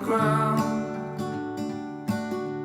ground.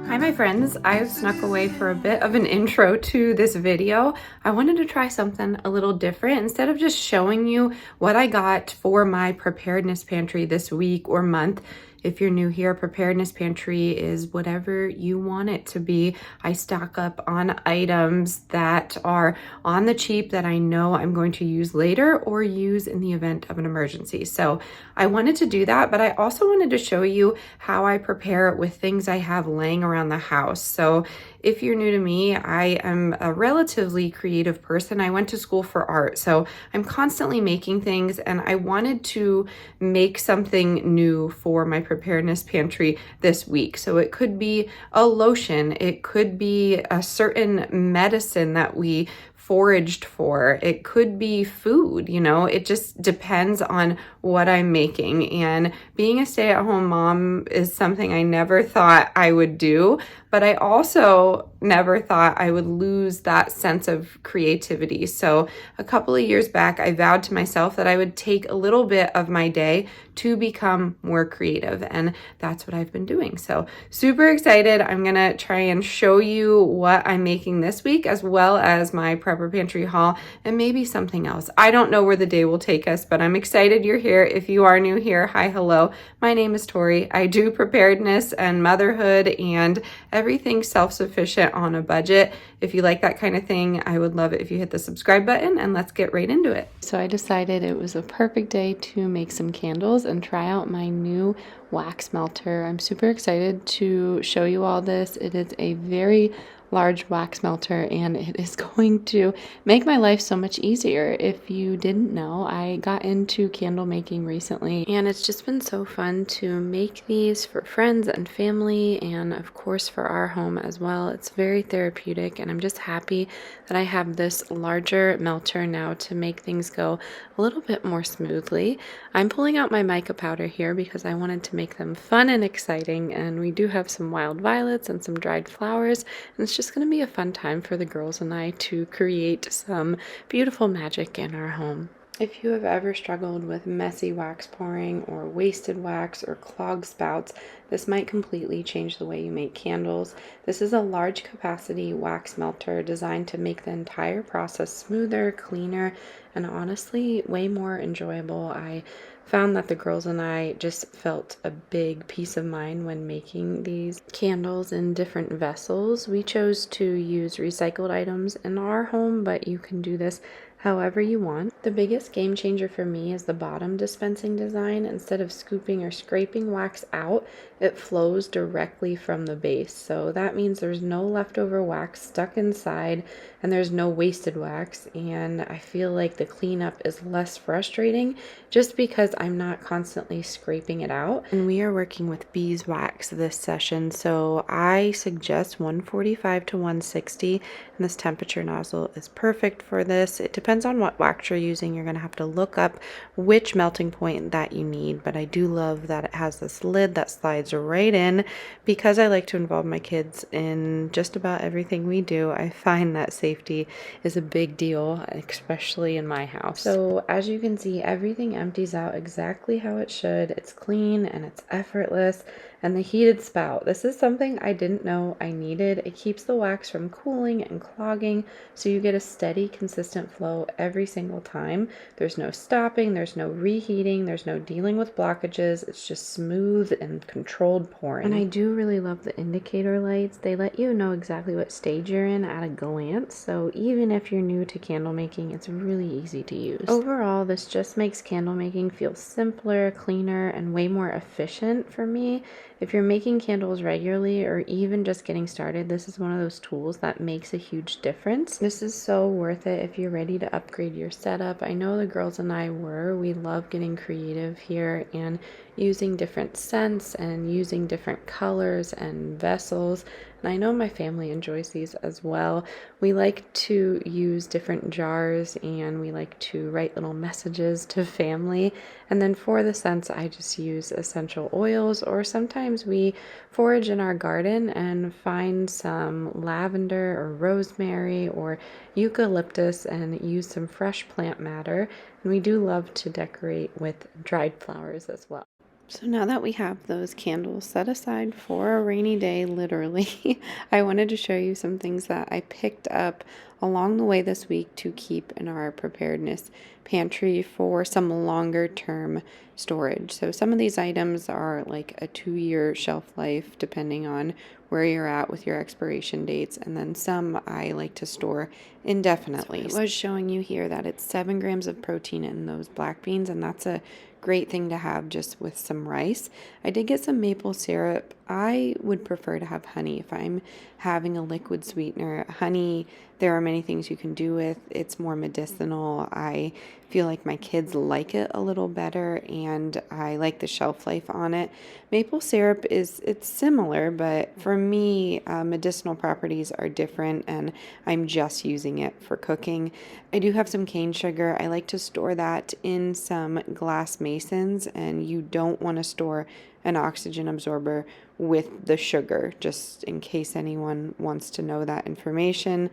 Hi my friends, I've snuck away for a bit of an intro to this video. I wanted to try something a little different. Instead of just showing you what I got for my preparedness pantry this week or month. If you're new here, preparedness pantry is whatever you want it to be. I stock up on items that are on the cheap that I know I'm going to use later or use in the event of an emergency. So I wanted to do that, but I also wanted to show you how I prepare with things I have laying around the house. So if you're new to me, I am a relatively creative person. I went to school for art, so I'm constantly making things, and I wanted to make something new for my preparedness pantry this week. So it could be a lotion, it could be a certain medicine that we foraged for, it could be food, you know, it just depends on what I'm making. And being a stay-at-home mom is something I never thought I would do, but I also never thought I would lose that sense of creativity. So a couple of years back, I vowed to myself that I would take a little bit of my day to become more creative, and that's what I've been doing. So super excited. I'm gonna try and show you what I'm making this week, as well as my prepper pantry haul and maybe something else. I don't know where the day will take us, but I'm excited you're here. If you are new here, hi, hello. My name is Tori. I do preparedness and motherhood and everything self-sufficient on a budget. If you like that kind of thing, I would love it if you hit the subscribe button, and let's get right into it. So I decided it was a perfect day to make some candles and try out my new wax melter. I'm super excited to show you all this. It is a very large wax melter, and it is going to make my life so much easier. If you didn't know, I got into candle making recently, and it's just been so fun to make these for friends and family, and of course for our home as well. It's very therapeutic, and I'm just happy that I have this larger melter now to make things go a little bit more smoothly. I'm pulling out my mica powder here because I wanted to make them fun and exciting, and we do have some wild violets and some dried flowers, and it's just going to be a fun time for the girls and I to create some beautiful magic in our home. If you have ever struggled with messy wax pouring or wasted wax or clogged spouts, this might completely change the way you make candles. This is a large capacity wax melter designed to make the entire process smoother, cleaner, and honestly way more enjoyable. I found that the girls and I just felt a big peace of mind when making these candles in different vessels. We chose to use recycled items in our home, but you can do this however you want. The biggest game changer for me is the bottom dispensing design. Instead of scooping or scraping wax out, it flows directly from the base. So that means there's no leftover wax stuck inside, and there's no wasted wax, and I feel like the cleanup is less frustrating just because I'm not constantly scraping it out. And we are working with beeswax this session, so I suggest 145 to 160, and this temperature nozzle is perfect for this. It depends on what wax you're using. You're going to have to look up which melting point that you need, but I do love that it has this lid that slides right in. Because I like to involve my kids in just about everything we do, I find that safety is a big deal, especially in my house. So as you can see, everything empties out exactly how it should. It's clean and it's effortless. And the heated spout, this is something I didn't know I needed. It keeps the wax from cooling and clogging, so you get a steady, consistent flow every single time. There's no stopping, there's no reheating, there's no dealing with blockages. It's just smooth and controlled pouring. And I do really love the indicator lights. They let you know exactly what stage you're in at a glance, so even if you're new to candle making, it's really easy to use. Overall, this just makes candle making feel simpler, cleaner, and way more efficient for me. If you're making candles regularly or even just getting started, this is one of those tools that makes a huge difference. This is so worth it if you're ready to upgrade your setup. I know the girls and I were. We love getting creative here and using different scents and using different colors and vessels. And I know my family enjoys these as well. We like to use different jars, and we like to write little messages to family. And then for the scents, I just use essential oils, or sometimes we forage in our garden and find some lavender or rosemary or eucalyptus and use some fresh plant matter. And we do love to decorate with dried flowers as well. So now that we have those candles set aside for a rainy day, literally, I wanted to show you some things that I picked up along the way this week to keep in our preparedness pantry for some longer term storage. So some of these items are like a 2-year shelf life, depending on where you're at with your expiration dates, and then some I like to store indefinitely. So I was showing you here that it's 7 grams of protein in those black beans, and that's a great thing to have just with some rice. I did get some maple syrup. I would prefer to have honey if I'm having a liquid sweetener. Honey, there are many things you can do with. It's more medicinal. I feel like my kids like it a little better, and I like the shelf life on it. Maple syrup it's similar, but for me, medicinal properties are different, and I'm just using it for cooking. I do have some cane sugar. I like to store that in some glass masons, and you don't want to store an oxygen absorber with the sugar, just in case anyone wants to know that information.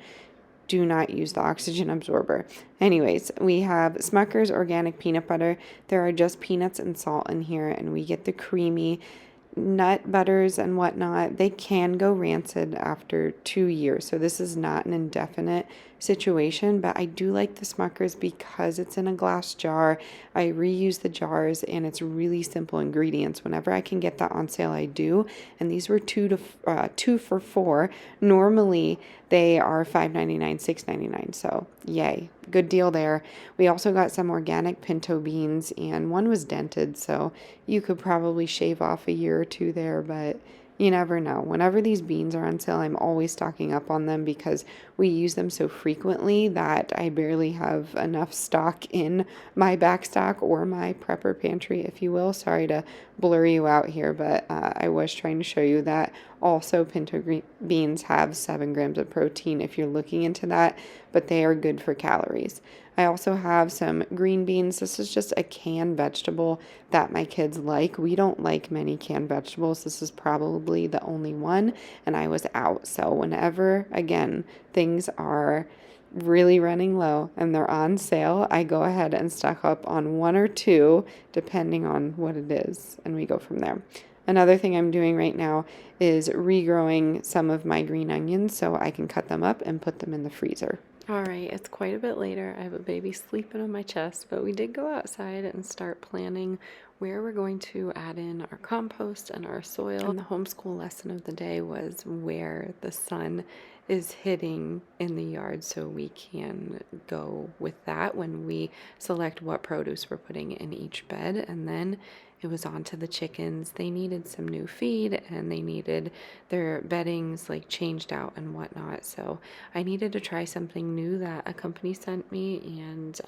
Do not use the oxygen absorber. Anyways, we have Smucker's organic peanut butter. There are just peanuts and salt in here, and we get the creamy nut butters and whatnot. They can go rancid after 2 years, so this is not an indefinite situation, but I do like the Smucker's because it's in a glass jar. I reuse the jars, and it's really simple ingredients. Whenever I can get that on sale, I do, and these were two for $4. Normally they are $5.99, $6.99, so yay, good deal there. We also got some organic pinto beans, and one was dented, so you could probably shave off a year or two there, but you never know. Whenever these beans are on sale, I'm always stocking up on them because we use them so frequently that I barely have enough stock in my back stock or my prepper pantry, if you will. Sorry to blur you out here, but I was trying to show you that also pinto beans have 7 grams of protein if you're looking into that, but they are good for calories. I also have some green beans. This is just a canned vegetable that my kids like. We don't like many canned vegetables. This is probably the only one, and I was out. So whenever, again, things are really running low and they're on sale, I go ahead and stock up on 1 or 2, depending on what it is, and we go from there. Another thing I'm doing right now is regrowing some of my green onions so I can cut them up and put them in the freezer. All right, it's quite a bit later. I have a baby sleeping on my chest, but we did go outside and start planning where we're going to add in our compost and our soil. And the homeschool lesson of the day was where the sun is hitting in the yard, so we can go with that when we select what produce we're putting in each bed. And then it was on to the chickens. They needed some new feed, and they needed their beddings like changed out and whatnot. So I needed to try something new that a company sent me, and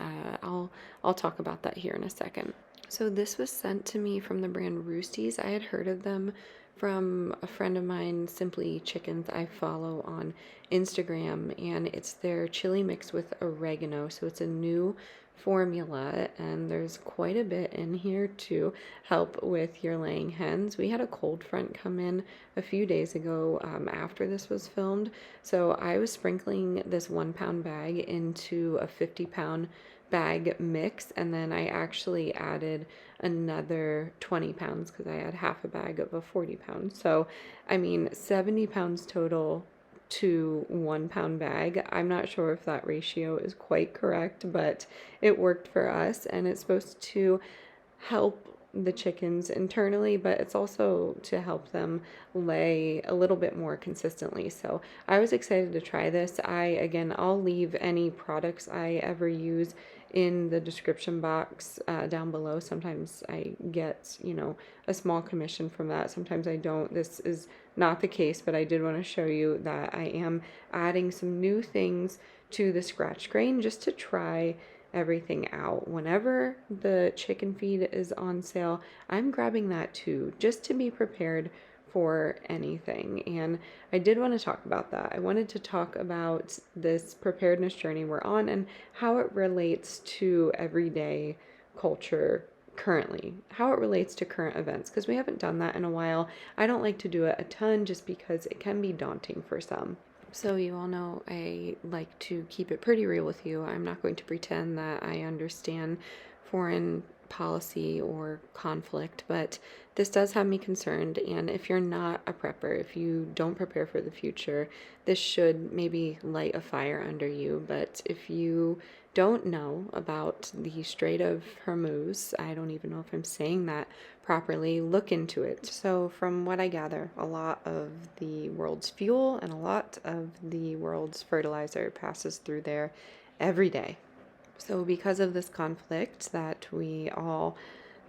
I'll talk about that here in a second. So this was sent to me from the brand Roosties. I had heard of them from a friend of mine, Simply Chickens, I follow on Instagram, and it's their chili mix with oregano. So it's a new formula, and there's quite a bit in here to help with your laying hens. We had a cold front come in a few days ago after this was filmed, so I was sprinkling this 1-pound bag into a 50-pound bag mix, and then I actually added another 20 pounds because I had half a bag of a 40 pound. So I mean 70 pounds total to 1-pound bag. I'm not sure if that ratio is quite correct, but it worked for us, and it's supposed to help the chickens internally, but it's also to help them lay a little bit more consistently. So I was excited to try this. I'll leave any products I ever use in the description box down below. Sometimes I get, a small commission from that. Sometimes I don't. This is not the case, but I did want to show you that I am adding some new things to the scratch grain just to try everything out. Whenever the chicken feed is on sale, I'm grabbing that too, just to be prepared for anything. And I did want to talk about that. I wanted to talk about this preparedness journey we're on and how it relates to everyday culture currently, how it relates to current events, because we haven't done that in a while. I don't like to do it a ton just because it can be daunting for some. So you all know I like to keep it pretty real with you. I'm not going to pretend that I understand foreign policy or conflict, but this does have me concerned. And if you're not a prepper, if you don't prepare for the future, this should maybe light a fire under you. But if you don't know about the Strait of Hormuz, I don't even know if I'm saying that properly, look into it. So from what I gather, a lot of the world's fuel and a lot of the world's fertilizer passes through there every day. So because of this conflict that we all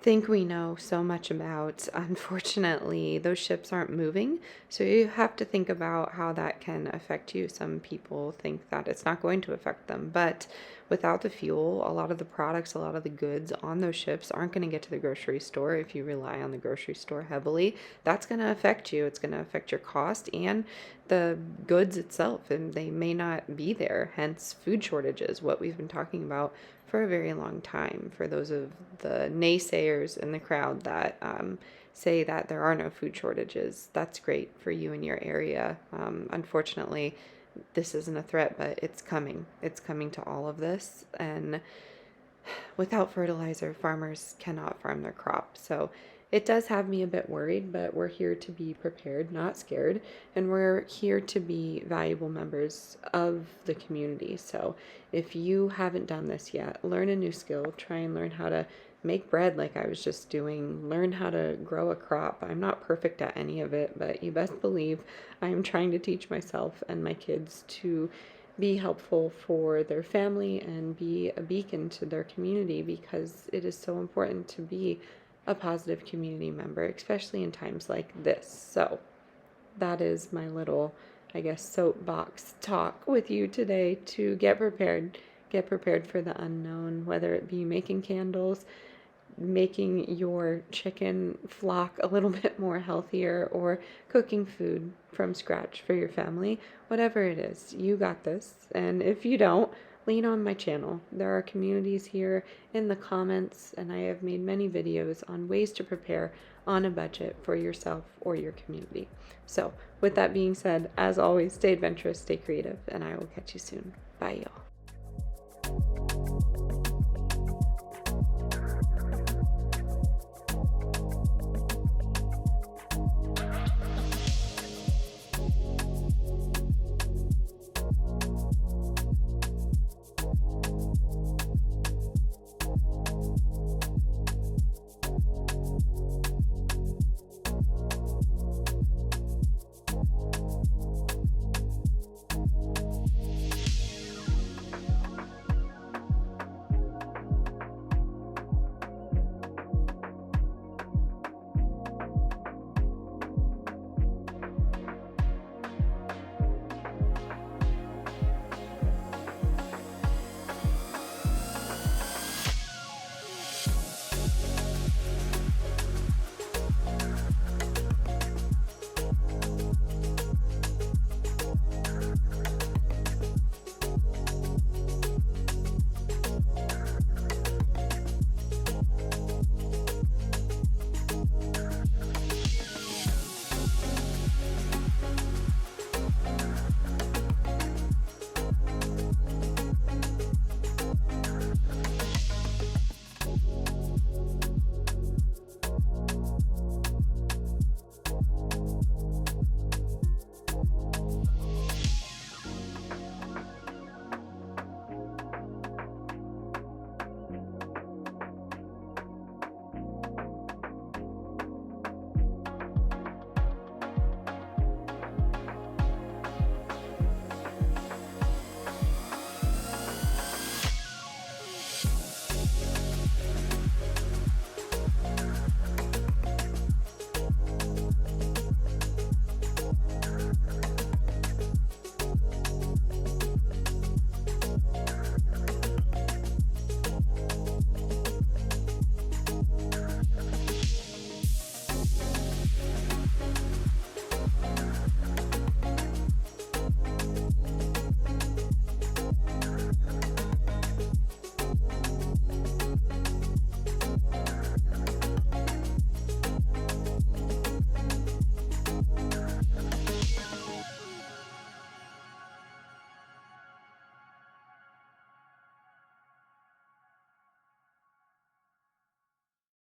think we know so much about, unfortunately, those ships aren't moving. So you have to think about how that can affect you. Some people think that it's not going to affect them, but without the fuel, a lot of the products, a lot of the goods on those ships aren't going to get to the grocery store. If you rely on the grocery store heavily, that's going to affect you. It's going to affect your cost and the goods itself, and they may not be there, hence food shortages, what we've been talking about for a very long time. For those of the naysayers in the crowd that say that there are no food shortages, that's great for you in your area. Unfortunately, this isn't a threat, but it's coming. It's coming to all of this, and without fertilizer, farmers cannot farm their crop. So it does have me a bit worried, but we're here to be prepared, not scared, and we're here to be valuable members of the community. So if you haven't done this yet, learn a new skill, try and learn how to make bread like I was just doing, learn how to grow a crop. I'm not perfect at any of it, but you best believe I'm trying to teach myself and my kids to be helpful for their family and be a beacon to their community, because it is so important to be a positive community member, especially in times like this. So that is my little, I guess, soapbox talk with you today to get prepared. Get prepared for the unknown, whether it be making candles, making your chicken flock a little bit more healthier, or cooking food from scratch for your family. Whatever it is, you got this. And if you don't, lean on my channel. There are communities here in the comments, and I have made many videos on ways to prepare on a budget for yourself or your community. So with that being said, as always, stay adventurous, stay creative, and I will catch you soon. Bye, y'all.